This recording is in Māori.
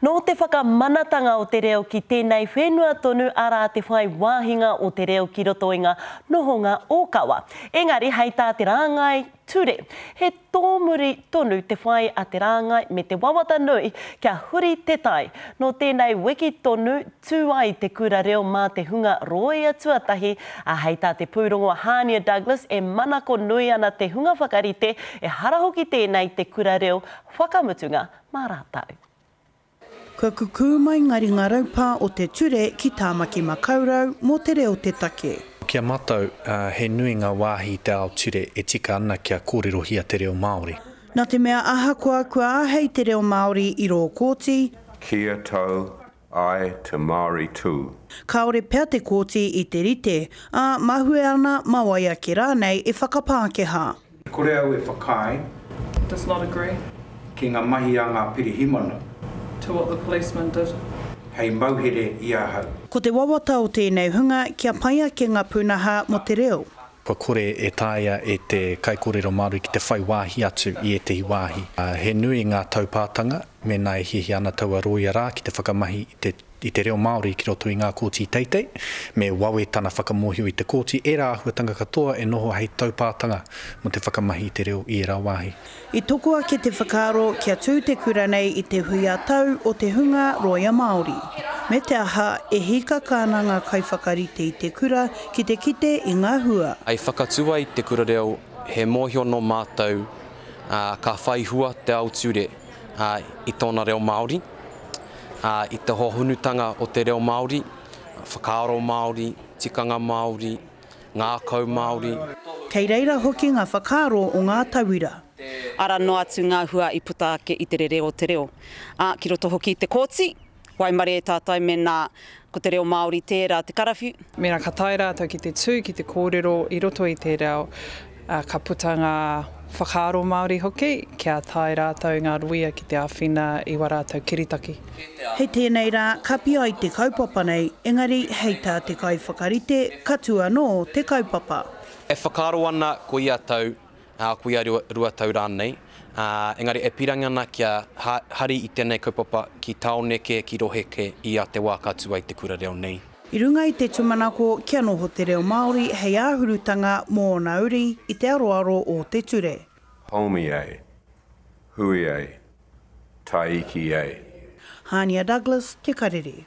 No te whakamanatanga o te reo ki tēnei whenua tonu ara te whai wāhinga o te reo ki roto i ngā nohonga ōkawa. Engari, hei tā te rāngai ture. He tōmuri tonu te whai a te rāngai me te wawata nui kia huri te tai. No tēnei wiki tonu tū ai te kura reo mā te hunga roia tuatahi a hei tā te pūrongo Hania Douglas e manako nui ana te hunga whakarite e harahoki tēnei te kura reo whakamutunga mā rātau. Kua kuku mai ngari ngā raupā o te ture ki tāmaki makaurau mō te reo te take. Kia matau, he nui ngā wāhi te ao ture e tika ana kia kōrerohia te reo Māori. Nā te mea ahakoa kua ahei te reo Māori i roa kōti. Kia tau ai te Māori tū. Kaore pea te kōti i te rite, a mahue ana mawaia ki rānei e whakapākeha. Kore au e whakai. Does not agree. Ki ngā mahi a ngā pirihimana. To what the policeman did. Hei mauhere i ahau. Ko te wawata o tēnei hunga kia paia ki ngā pūnaha mo te reo. Kua kore e tāia e te kaikōrero Māori ki te whai wāhi atu i e te wāhi. He nui ngā taupātanga, me nai hihi ana taua roia rā ki te whakamahi i te reo Māori ki roto i ngā kōti i teitei, me wawe tana whakamohio i te kōti, e rā ahuatanga katoa e noho hei taupātanga mo te whakamahi i te reo i e rā wāhi. I tokoa ki te whakaaro kia tū te kura nei i te hui tau o te hunga roia Māori. Me te aha e hika kāna ngā kaiwhakarite i te kura ki te kite i ngā hua. Ai whakatua i te kura reo he mōhio no mātou ka whai hua te ao ture i tōna reo Māori. I te hohunutanga o te reo Māori, whakaaro Māori, tikanga Māori, ngākau Māori. Kei reira hoki ngā whakaaro o ngā tauira. Ara no atu ngā hua i puta ake i te reo te reo. Ki roto hoki i te kōti, waimare e tātai mena ko te reo Māori tērā te karawhi. Mena ka tai rātou ki te tū, ki te kōrero i roto i te reo, ka puta ngā whakaaro Māori hoki, kia tai rātou ngā ruia ki te āwhina i wa rātou kiritaki. Hei tēnei rā, ka pia i te kaupapa nei, engari hei tā te kai whakarite, katua no te kaupapa. E whakaaro ana ko ia tau, ko ia rua tau rānei, engari e piranga ana kia hari i tēnei kaupapa ki taoneke, ki roheke i a te wā katua i te kura reo nei. I runga i te tumanako kia noho te reo Māori hei āhurutanga mō Nauri i te aroaro o te ture. Homi ei, hui ei, taiki ei. Hania Douglas, Te Karere.